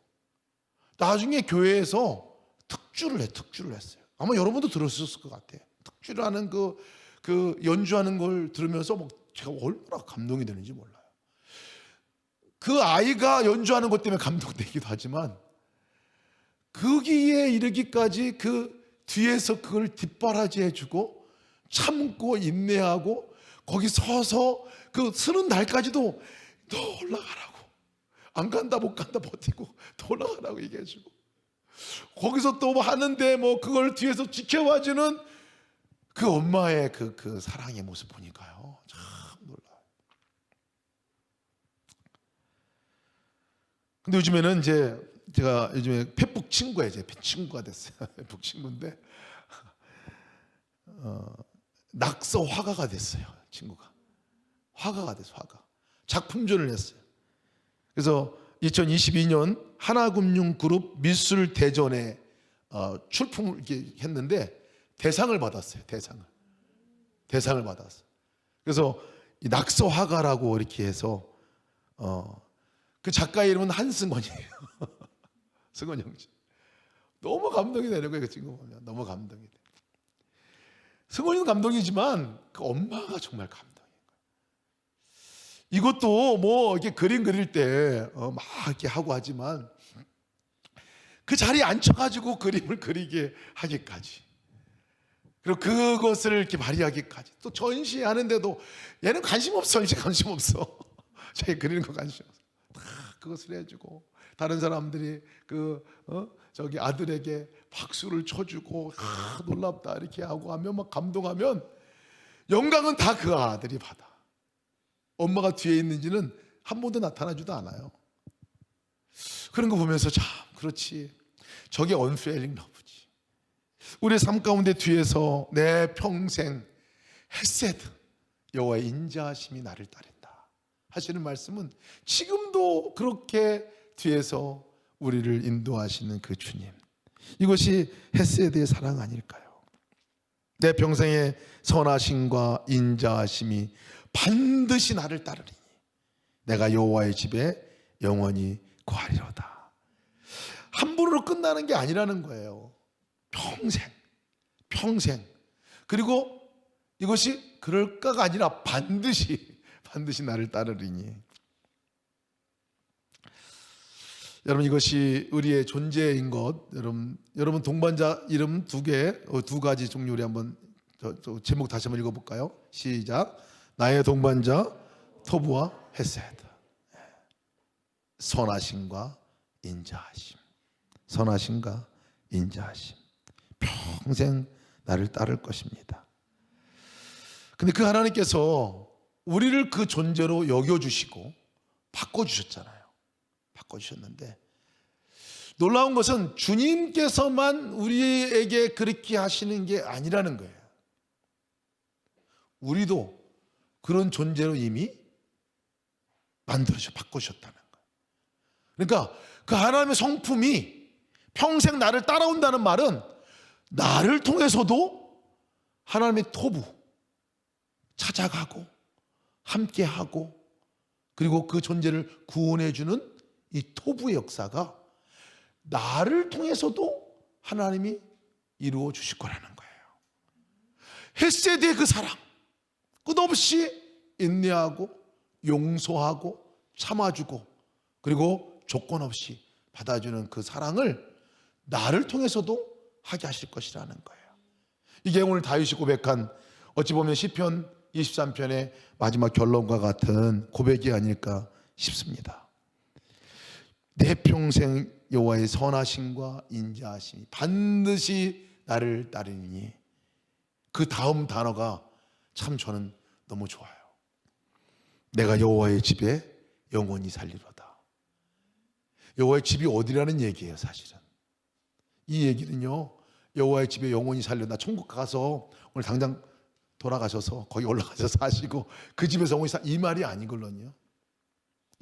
나중에 교회에서 특주를 했어요. 아마 여러분도 들었을 것 같아요. 특주라는 그 연주하는 걸 들으면서 제가 얼마나 감동이 되는지 몰라요. 그 아이가 연주하는 것 때문에 감동되기도 하지만, 거기에 이르기까지 그 뒤에서 그걸 뒷바라지 해주고 참고 인내하고 거기 서서 그 쓰는 날까지도 더 올라가라고, 안 간다 못 간다 버티고 더 올라가라고 얘기해주고, 거기서 또 하는데 그걸 뒤에서 지켜봐주는 그 엄마의 그 사랑의 모습 보니까요, 참 놀라요. 근데 요즘에는 제가 요즘에 페북 친구예요. 제 친구가 됐어요. 페북 친구인데 낙서 화가가 됐어요. 친구가 화가가 됐어요. 작품전을 했어요. 그래서 2022년 하나금융그룹 미술대전에 출품을 이렇게 했는데 대상을 받았어요. 대상을 받았어요. 그래서 이 낙서 화가라고 이렇게 해서 그 작가의 이름은 한승원이에요. 승원 형제. 너무 감동이 되는 거예요. 그 친구 보면 너무 감동이 돼. 승원이는 감동이지만 그 엄마가 정말 감동이에요. 이것도 뭐 이렇게 그림 그릴 때 막 이렇게 하고 하지만 그 자리에 앉혀가지고 그림을 그리게 하기까지, 그리고 그것을 이렇게 발휘하기까지, 또 전시하는데도 얘는 관심 없어, 이제 관심 없어. 자기 그리는 거 관심 없어. 다 그것을 해주고, 다른 사람들이 저기 아들에게 박수를 쳐주고 놀랍다 이렇게 하고 하면 막 감동하면 영광은 다 그 아들이 받아. 엄마가 뒤에 있는지는 한 번도 나타나지도 않아요. 그런 거 보면서 참 그렇지, 저게 언페일링 러브지. 우리의 삶 가운데 뒤에서 내 평생 헤세드, 여호와의 인자하심이 나를 따른다 하시는 말씀은 지금도 그렇게 뒤에서 우리를 인도하시는 그 주님, 이것이 헤세드의 사랑 아닐까요? 내 평생의 선하심과 인자하심이 반드시 나를 따르리니 내가 여호와의 집에 영원히 거하리로다. 한 번으로 끝나는 게 아니라는 거예요. 평생. 그리고 이것이 그럴까가 아니라 반드시 나를 따르리니. 여러분, 이것이 우리의 존재인 것. 여러분 동반자 이름 두 가지 종류를 한번 제목 다시 한번 읽어볼까요? 시작. 나의 동반자 토부와 헤세드. 선하심과 인자하심. 선하심과 인자하심. 평생 나를 따를 것입니다. 근데 그 하나님께서 우리를 그 존재로 여겨주시고 바꿔주셨잖아요. 바꿔주셨는데 놀라운 것은 주님께서만 우리에게 그렇게 하시는 게 아니라는 거예요. 우리도 그런 존재로 이미 만들어져 바꾸셨다는 거예요. 그러니까 그 하나님의 성품이 평생 나를 따라온다는 말은 나를 통해서도 하나님의 토부 찾아가고 함께하고, 그리고 그 존재를 구원해주는 이 토부의 역사가 나를 통해서도 하나님이 이루어 주실 거라는 거예요. 헤세드의 그 사랑, 끝없이 인내하고 용서하고 참아주고, 그리고 조건 없이 받아주는 그 사랑을 나를 통해서도 하게 하실 것이라는 거예요. 이게 오늘 다윗이 고백한, 어찌 보면 시편 23편의 마지막 결론과 같은 고백이 아닐까 싶습니다. 내 평생 여호와의 선하심과 인자하심이 반드시 나를 따르니, 그 다음 단어가 참 저는 너무 좋아요. 내가 여호와의 집에 영원히 살리로다. 여호와의 집이 어디라는 얘기예요. 사실은 이 얘기는요, 여호와의 집에 영원히 살리로다, 천국 가서 오늘 당장 돌아가셔서 거기 올라가서 사시고 그 집에서 영원히 이 말이 아니걸로요.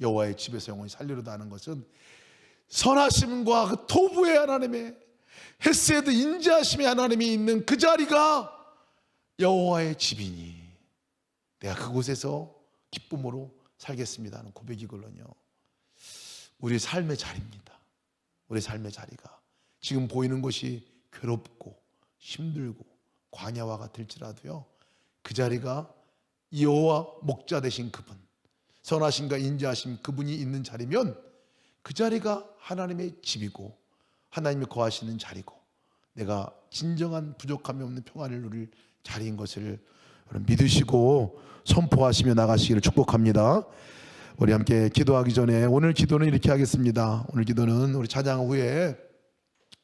여호와의 집에서 영원히 살리로다 하는 것은 선하심과 그 토부의 하나님의 헤세드 인자하심의 하나님이 있는 그 자리가 여호와의 집이니 내가 그곳에서 기쁨으로 살겠습니다 하는 고백이걸로요. 우리 삶의 자리입니다. 우리 삶의 자리가 지금 보이는 것이 괴롭고 힘들고 광야와 같을지라도요, 그 자리가 여호와 목자 되신 그분, 선하심과 인자하심 그분이 있는 자리면 그 자리가 하나님의 집이고 하나님이 거하시는 자리고 내가 진정한 부족함이 없는 평안을 누릴 자리인 것을 믿으시고 선포하시며 나가시기를 축복합니다. 우리 함께 기도하기 전에 오늘 기도는 이렇게 하겠습니다. 오늘 기도는 우리 찬양 후에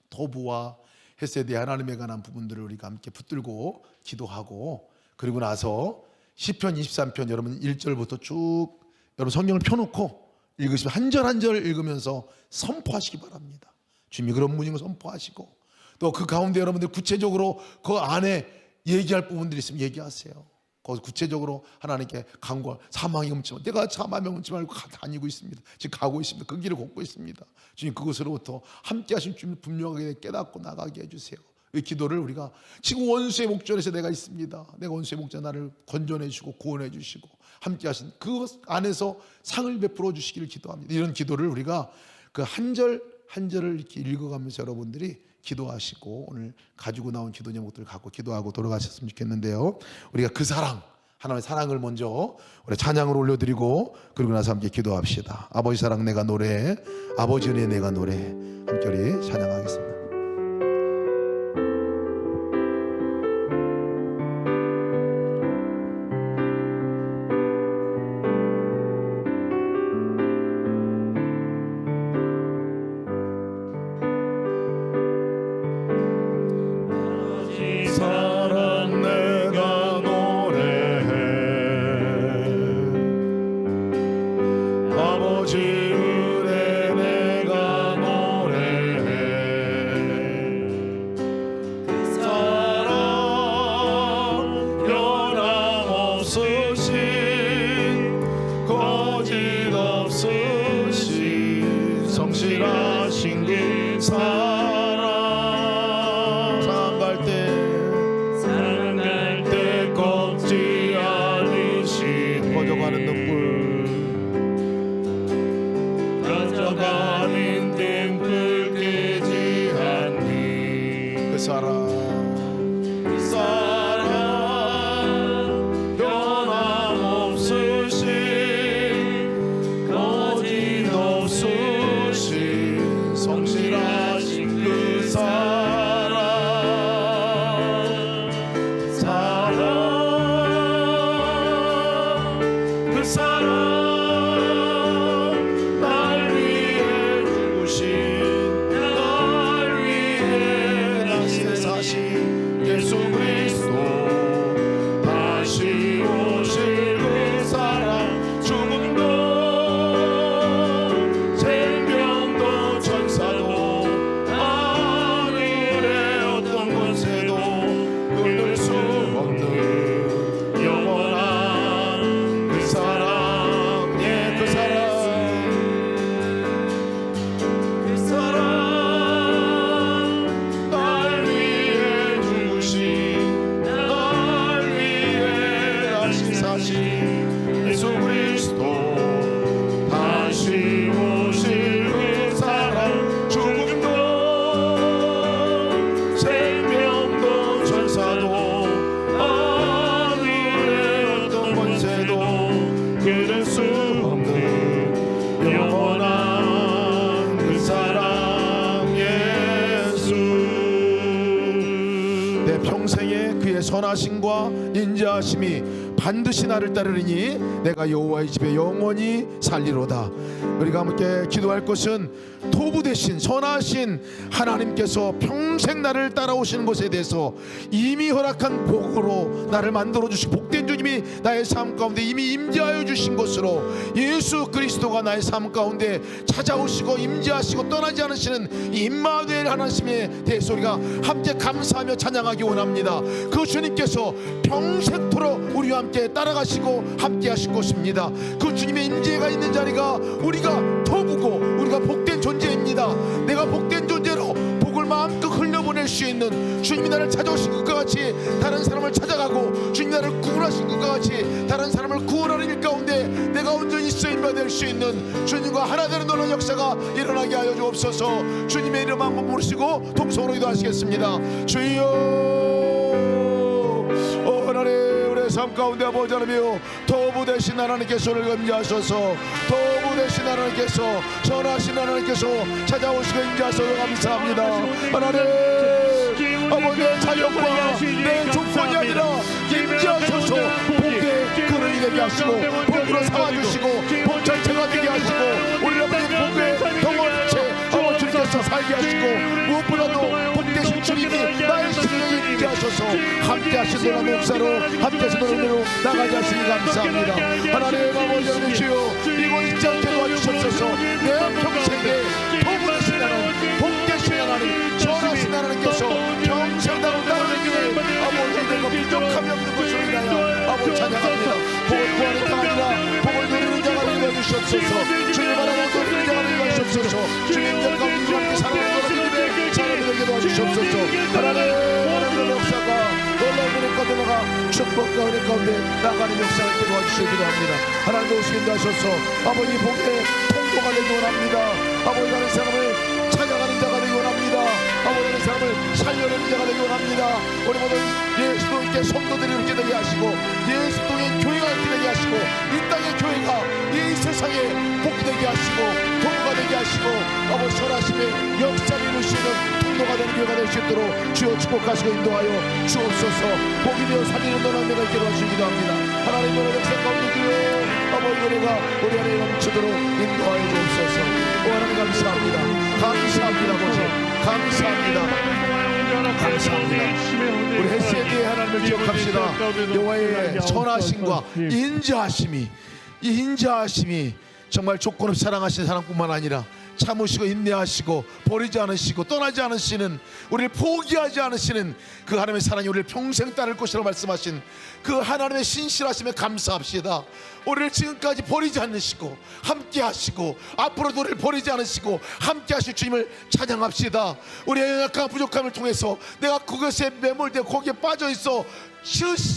토부와 헤세드의 하나님에 관한 부분들을 우리가 함께 붙들고 기도하고, 그리고 나서 시편 23편 여러분 1절부터 쭉 여러분 성경을 펴놓고 읽으시면 한 절 한 절 읽으면서 선포하시기 바랍니다. 주님이 그런 분인 걸 선포하시고, 또 그 가운데 여러분들 구체적으로 그 안에 얘기할 부분들이 있으면 얘기하세요. 거기서 구체적으로 하나님께 간구할, 사망이 멈추면 내가 사망이 멈추지 말고 다니고 있습니다. 지금 가고 있습니다. 그 길을 걷고 있습니다. 주님 그것으로부터 함께 하신 주님 분명하게 깨닫고 나가게 해주세요. 이 기도를 우리가 지금 원수의 목전에서 내가 있습니다. 내가 원수의 목전 나를 건져내 주시고 구원해 주시고 함께 하신 그 안에서 상을 베풀어 주시기를 기도합니다. 이런 기도를 우리가 그 한 절 한 절을 이렇게 읽어가면서 여러분들이 기도하시고 오늘 가지고 나온 기도 제목들을 갖고 기도하고 돌아가셨으면 좋겠는데요. 우리가 그 사랑, 하나님의 사랑을 먼저 우리 찬양으로 올려드리고 그러고 나서 함께 기도합시다. 아버지 사랑 내가 노래해, 아버지 은혜 내가 노래해. 함께 우리 찬양하겠습니다. 사랑 내가 노래해, 아버지 은혜 내가 노래해. 사랑 변함없으신 거짓 없으신 성실하신 그 사랑, 사랑할 때 꺾지 않으신 꺼져가는 눈물, 꺼져가는 등불 끄지 않니. 그 사랑, 그 사랑 변함없으신 거짓 없으신 성실하신 그 사랑, 그 사랑 날 위해 죽으신, 날 위해 나신 사신 예수 그리스도, 다시 오실 그 사랑, 죽음도 생명도 천사도 하늘의 어떤 권세도 끊을 수 없는 영원한 그 사랑, 예, 그 사랑, 그 사랑 날 위해 죽으신, 날 위해 다시 사신 예수 그리스도, 다시 오실 그 사랑, 죽음도 생명도 천사도 하늘의 어떤 권세도 끊을 수 없는 영원한 그 사랑, 예수. 내 평생에 그의 선하심과 인자하심이 반드시 나를 따르리니 내가 여호와의 집에 영원히 살리로다. 우리가 함께 기도할 것은 도부 되신 선하신 하나님께서 평생 나를 따라오시는 것에 대해서 이미 허락한 복으로 나를 만들어 주시고 복된 주님이 나의 삶 가운데 이미 임재하여 주신 것으로 예수 그리스도가 나의 삶 가운데 찾아오시고 임재하시고 떠나지 않으시는 임마누엘 하나님에 대해서 우리가 함께 감사하며 찬양하기 원합니다. 그 주님께서 평생토록 우리와 함께 따라가시고 함께 하실 것입니다. 그 주님의 임재가 있는 자리가 우리가 도부고 우리가 복된 존재입니다. 내가 복된 존재로 복을 마음껏 흘려보낼 수 있는, 주님이 나를 찾아오신 것과 같이 다른 사람을 찾아가고 주님이 나를 구원하신 것과 같이 다른 사람을 구원하는 일 가운데 내가 온전히 쓰임받을 수 있는 주님과 하나 되는 놀라운 역사가 일어나게 하여 주옵소서. 주님의 이름 한번 부르시고 동성으로 기도하시겠습니다. 주여, 하나님, 우리의 삶 가운데 아버지 하나님이여, 도부 되신 하나님께서 오늘 임재하소서. 도부 되신 하나님께서, 선하신 하나님께서 찾아오시고 임재하소서. 감사합니다. 하나님, 아버지 내 자녀과 내 조건이 아니라 임재하소서. 복의 근원이 되게 하시고 복으로 삼아주시고 복 전체가 되게 하시고 우리 아버지 복의 덩어리체 아버지 주님께서 살게 하시고 무엇보다도 복되신 주님이 나의 심령에 임재하셔서 함께하신 놀라운 역사로 함께하신 놀라운 나가게 하시니 감사합니다. 하나님 아버지 하나님 주여, 이곳 잊지 않게 도와주셨소서. 내 평생에 도부되신 하나님, 복되신 하나님, 선하신 하나님께서 평생 나를 따르기에 아버지 내가 부족함이 없는 것으로 인하여 아버지 찬양합니다. 복을 구하는 자가 아니라 복을 누리는 자가 되게 해주셨소서. 주님 바라보고 누리는 자가 되게 하시옵소서. 주님 절 가운데 함께 사랑하는 것을 사람이 되게 도와주시옵소서. 하나님의 역사가 놀라운 은혜 가운데 나가 축복과 은혜 가운데 나가는 역사를 도와주시기로 합니다. 하나님 오시게 하셔서 아버지 복의 통로가 되기 원합니다. 아버지 가는 사람을 찾아가는 자가 되기 원합니다. 아버지 가는 사람을 삶을 살려내는 자가 되기 원합니다. 우리 모든 예수님께 성도들이 이렇게 되게 하시고 예수님의 교회가 이렇게 되게 하시고 이 땅의 교회가 이 세상에 복이 되게 하시고 도구가 되게 하시고 아버지 선하심의 역사를 이루시는 통로가 되는 교회가 될 수 있도록 주여 축복하시고 인도하여 주옵소서. 복이 되어 살리는 너는 내가 있게 도와주시기도 합니다. 하나님 너의 역사 가운데 주여 아버지 은혜가 우리 안에 넘치도록 인도하여 주옵소서. 오 하나님 감사합니다. 감사합니다. 아버지 감사합니다. 감사합니다. 우리 헬스에드의 하나님을 기억합시다. 여호와의 선하심과 인자하심이, 이 인자하심이 정말 조건 없이 사랑하시는 사랑뿐만 아니라 참으시고 인내하시고 버리지 않으시고 떠나지 않으시는, 우리를 포기하지 않으시는 그 하나님의 사랑이 우리를 평생 따를 것이라고 말씀하신 그 하나님의 신실하심에 감사합시다. 우리를 지금까지 버리지 않으시고 함께 하시고 앞으로도 우리를 버리지 않으시고 함께 하실 주님을 찬양합시다. 우리의 연약한 부족함을 통해서 내가 그것에 매몰되어 거기에 빠져있어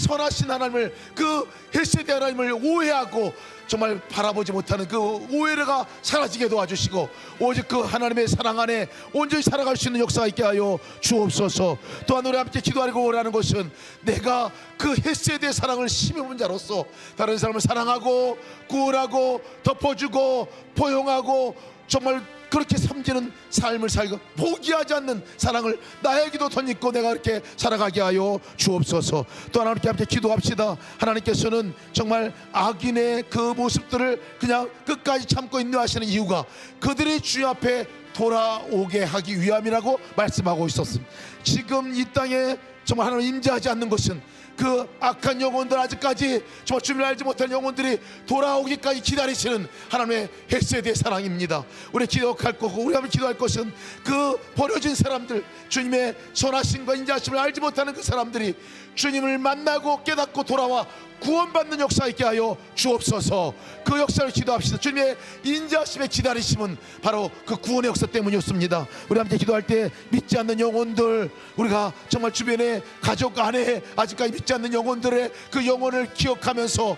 선하신 하나님을, 그 헬세대 하나님을 오해하고 정말 바라보지 못하는 그 오해가 사라지게 도와주시고 오직 그 하나님의 사랑 안에 온전히 살아갈 수 있는 역사가 있게 하여 주옵소서. 또한 우리 함께 기도하고 오라는 것은 내가 그 헬세대의 사랑을 심어본 자로서 다른 사람을 사랑하고 구원하고 덮어주고 포용하고 정말 그렇게 섬기는 삶을 살고 포기하지 않는 사랑을 나에게도 덧입고 내가 그렇게 살아가게 하여 주옵소서. 또 하나님께 함께 기도합시다. 하나님께서는 정말 악인의 그 모습들을 그냥 끝까지 참고 인내하시는 이유가 그들이 주님 앞에 돌아오게 하기 위함이라고 말씀하고 있었습니다. 지금 이 땅에 정말 하나님 임재하지 않는 것은 그 악한 영혼들, 아직까지 정말 주님을 알지 못한 영혼들이 돌아오기까지 기다리시는 하나님의 헬세대의 사랑입니다. 우리 기도할 거고 우리 하면 기도할 것은 그 버려진 사람들, 주님의 선하심과 인자하심을 알지 못하는 그 사람들이 주님을 만나고 깨닫고 돌아와 구원받는 역사 있게 하여 주옵소서. 그 역사를 기도합시다. 주님의 인자하심에 기다리심은 바로 그 구원의 역사 때문이었습니다. 우리 함께 기도할 때 믿지 않는 영혼들, 우리가 정말 주변에 가족 안에 아직까지 믿지 않는 영혼들의 그 영혼을 기억하면서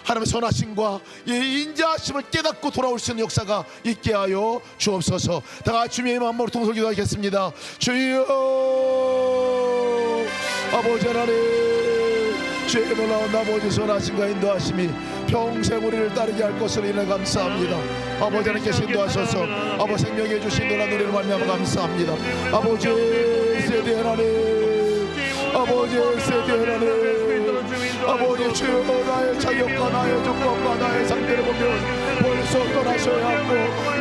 하나님의 선하심과 인자하심을 깨닫고 돌아올 수 있는 역사가 있게 하여 주옵소서. 다 같이 주님의 마음으로 통솔 기도하겠습니다. 주여 아버지 하나님, 주의 놀라운 아버지 선하심과 인도하심이 평생 우리를 따르게 할 것을 인해 감사합니다. 아버지 하나님께서 인도하셔서 아버지 생명해 주신 놀라운 우리를 말미암아 감사합니다. 아버지 세대 하나님, 아버지 세대 하나님, 아버지 주여 나의 자격과 나의 조건과 나의 상태를 보면 벌써 떠나셔야 하고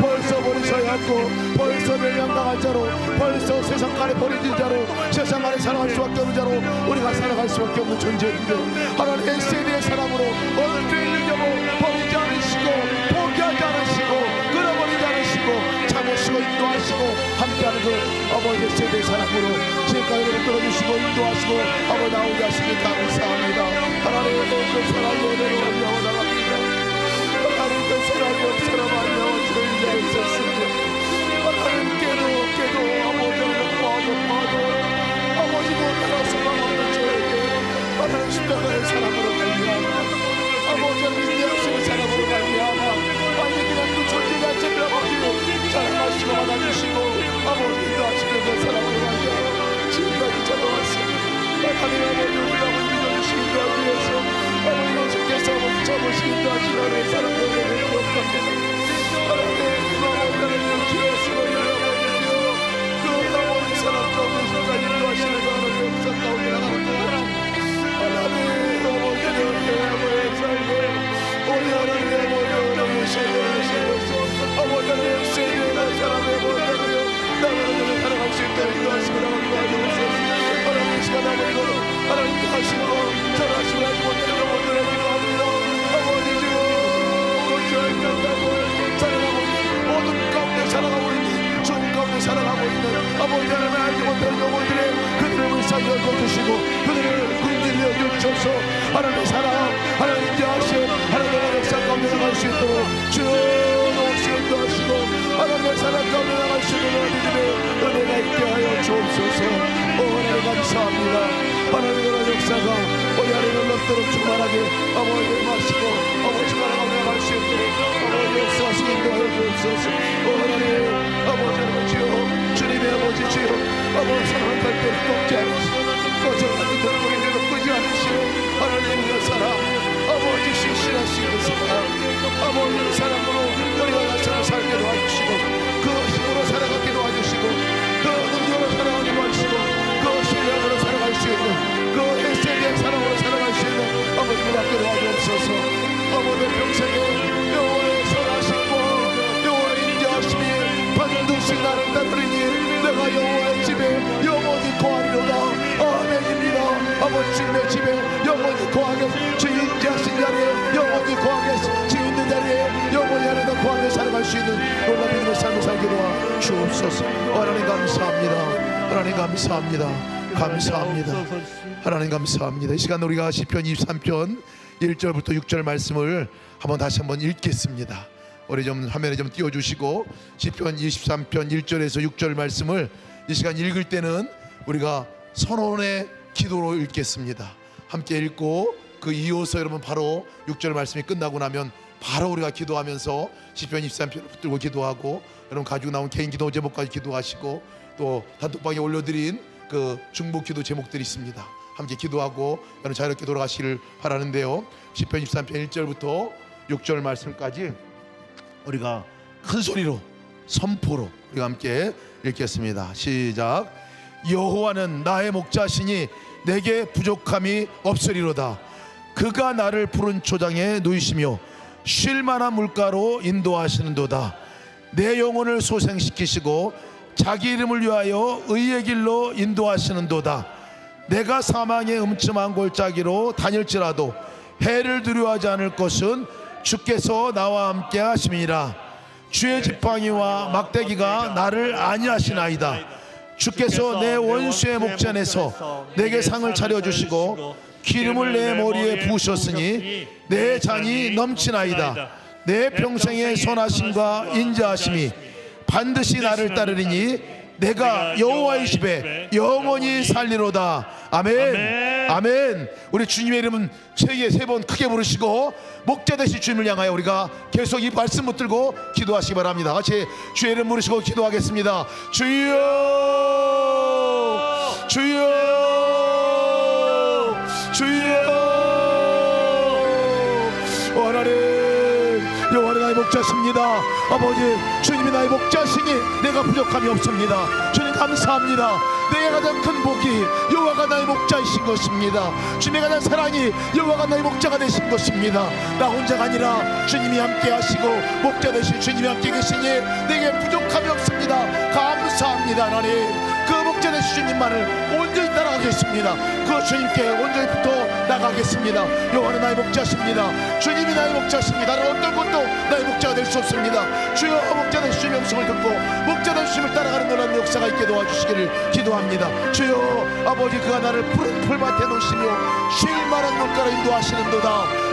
벌써 버리셔야 하고 벌써 멸망당할 자로 벌써 세상 안에 버려진 자로 세상 안에 살아갈 수밖에 없는 자로 우리가 살아갈 수밖에 없는 존재인데 하나님의 세대의 사랑으로 언제를 여고 버리지 않으시고 포기하지 않으시고 끊어버리지 않으시고 참으시고 인도하시고 함께하는 그 아버지의 세대의 사랑으로 지금까지 우리를 끌어주시고 인도하시고 아버지 나오게 하시니 감사합니다. 하나님의 그 사랑이 오늘을 올려오 나갑니다. 하나님 그 사랑이 없어라 말려 저희가 있었습니다. 하나님께도 아버지를 봐도 아버지 못하라 소망 없는 저에게 하나님 십자가의 사랑으로 말미암아 아버지를 인내하시는 사랑으로 말미암아 아버지 그냥 그 존재 자체를 아버지 사랑하시고 받아주시고 아버지 인도하시는 그 사랑으로 말미암아 지금까지 찾아왔습니다. 하나님 아버지 우리 아버지 믿어주시기 위해서 아버지 예수께서 아버지 잡으시기 인도하시는 사랑으로 기억합니다. 하나님 아버지 하나님 기도하시고 그 아버지 사랑 가운데 순간 인도하시는 하나님 역사 가운데 나가는 것 하나님 아버지를 살고 우리 하나님 아버지 신뢰하시면서 아버지 하나님 신뢰하는 사람의 아버지를 나를 살아갈 수 있도록 인도하시고 나가기도 하옵소서. 하나님 시간 아버지로 하나님께 하시고 전하시고 하지 못하는 영혼들을 기도합니다. 아버지 주여 고쳐야 한다고 살아가고 있는 모든 가운데 살아가고 있는 죽음 가운데 살아가고 있는 아버지 하나님을 알지 못하는 영혼들의 그들의 불쌍히 여겨주시고 그들을 긍휼히 여겨주셔서 하나님의 사랑 하나님의 인자하심 하나님의 역사 가운데 나갈 수 있도록 주여 노시기도 하시고 하나님의 사랑 가운데 나갈 수 있는 믿음의 은혜가 있게 하여 주옵소서. 하나님 감사합니다. 하나님의 역사가 우리 안에 놀랍도록 충만하게 아버지 마시고 아버지 하나님 할 수 있도록 아버지 역사하시기 인도하여 주옵소서. 하나님 아버지 주여 주님의 아버지 주여 아버지 사랑할 때를 꺾지 않으시고 거절하는 돌고기대로 끄지 않으시고 하나님의 사랑 아버지 신실하시는 사랑 아버지 사랑으로 우리가 나처럼 살게 도와주시고 그 힘으로 살아가게 도와주시고 그 능력으로 살아가게 도와주시고 그 신령으로 살아갈 수 있는 그 햇새에 대한 사랑으로 살아갈 수 있는 아버지를 받게 도와주옵소서. 아버지 평생에 여호와의 선하심과 여호와의 인자하심이 반드시 나를 따르리니 내가 여호와의 집에 영원히 거하리로다. 아멘입니다. 아버지 주님의 집에 영원히 거하게 주 인자하신 자리에 영원히 거하게 주 있는 자리에 영원히 하나님 거하며 살아갈 수 있는 놀라운 믿음의 삶을 살게 도와 주옵소서. 하나님 감사합니다. 하나님 감사합니다. 감사합니다. 하나님 감사합니다. 이 시간 우리가 시편 23편 1절부터 6절 말씀을 다시 한번 읽겠습니다. 우리 좀 화면에 좀 띄워주시고 시편 23편 1절에서 6절 말씀을 이 시간 읽을 때는 우리가 선언의 기도로 읽겠습니다. 함께 읽고 그 이어서 여러분 바로 6절 말씀이 끝나고 나면 바로 우리가 기도하면서 시편 23편을 붙들고 기도하고 여러분 가지고 나온 개인 기도 제목까지 기도하시고 또 단톡방에 올려드린 그 중보 기도 제목들이 있습니다. 함께 기도하고 여러분 자유롭게 돌아가시기를 바라는데요. 시편 23편 1절부터 6절 말씀까지 우리가 큰 소리로 선포로 우리가 함께 읽겠습니다. 시작. 여호와는 나의 목자시니 내게 부족함이 없으리로다. 그가 나를 푸른 초장에 누이시며 쉴 만한 물가로 인도하시는도다. 내 영혼을 소생시키시고 자기 이름을 위하여 의의 길로 인도하시는도다. 내가 사망의 음침한 골짜기로 다닐지라도 해를 두려워하지 않을 것은 주께서 나와 함께 하심이니라. 주의 지팡이와 막대기가 나를 안위하시나이다. 주께서 내 원수의 목전에서 내게 상을 차려주시고 기름을 내 머리에 부으셨으니 내 잔이 넘치나이다. 내 평생의 선하심과 인자하심이 반드시 나를 따르리니 내가 여호와의 집에 영원히 살리로다. 아멘. 아멘. 우리 주님의 이름은 세계 3번 크게 부르시고 목자 되신 주님을 향하여 우리가 계속 이 말씀 붙들고 기도하시기 바랍니다. 같이 주의 이름 부르시고 기도하겠습니다. 주여 주여 주여. 하나님 여호와는 나의 목자십니다. 아버지 주님이 나의 목자시니 내가 부족함이 없습니다. 주님 감사합니다. 내게 가장 큰 복이 여호와가 나의 목자이신 것입니다. 주님의 가장 사랑이 여호와가 나의 목자가 되신 것입니다. 나 혼자가 아니라 주님이 함께 하시고 목자 되신 주님이 함께 계시니 내게 부족함이 없습니다. 감사합니다. 하나님 그 목자 되신 주님만을 온전히 따라가겠습니다. 그 주님께 온전히 붙어 나가겠습니다. 여호와는 나의 목자십니다. 주님이 나의 목자십니다. 나는 어떤 것도 나의 목자가 될 수 없습니다. 주여 목자 되신 주님의 음성을 듣고 목자 되신 주님을 따라가는 놀라운 역사가 있게 도와주시기를 기도합니다. 주여 아버지 그가 나를 푸른 풀밭에 놓으시며 쉴 만한 물가로 인도하시는도다.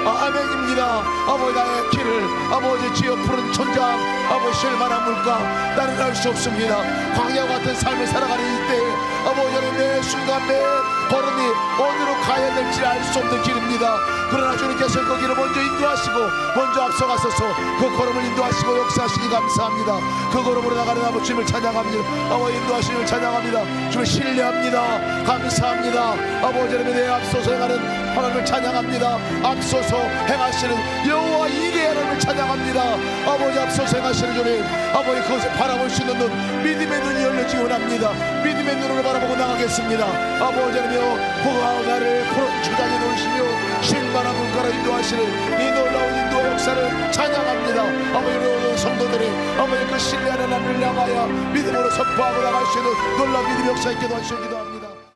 아멘입니다. 아버지 나의 길을 아버지 주여 푸른 천장 아버지 쉴 만한 물가 나는 알 수 없습니다. 광야와 같은 삶을 살아가는 이때 아버지 내 순간 내 걸음이 어디로 가야 될지 알 수 없는 길입니다. 그러나 주님께서 그 길을 먼저 인도하시고 먼저 앞서가셔서 그 걸음을 인도하시고 역사하시기 감사합니다. 그 걸음으로 나가는 아버지 주님을 찬양합니다. 아버지 인도하시는 찬양합니다. 주님을 신뢰합니다. 감사합니다. 아버지 내 앞서서 행하는 하나님을 찬양합니다. 앞서서 행하시는 여호와 이레 하나님을 찬양합니다. 아버지 앞서서 행하시는 주님 아버지 그것을 바라볼 수 있는 눈 믿음의 눈이 열려지기 원합니다. 믿음의 눈으로 바라보고 나가겠습니다. 아버지 하나님여 그가 나를 푸른 초장에 놓으시며 쉴만한 물가로 인도하시는 이 놀라운 인도의 역사를 찬양합니다. 아버지 성도들이 아버지 그 신뢰하는 하나님을 향하여 믿음으로 선포하고 나갈 수 있는 놀라운 믿음의 역사 있게 도와주시기 기도합니다.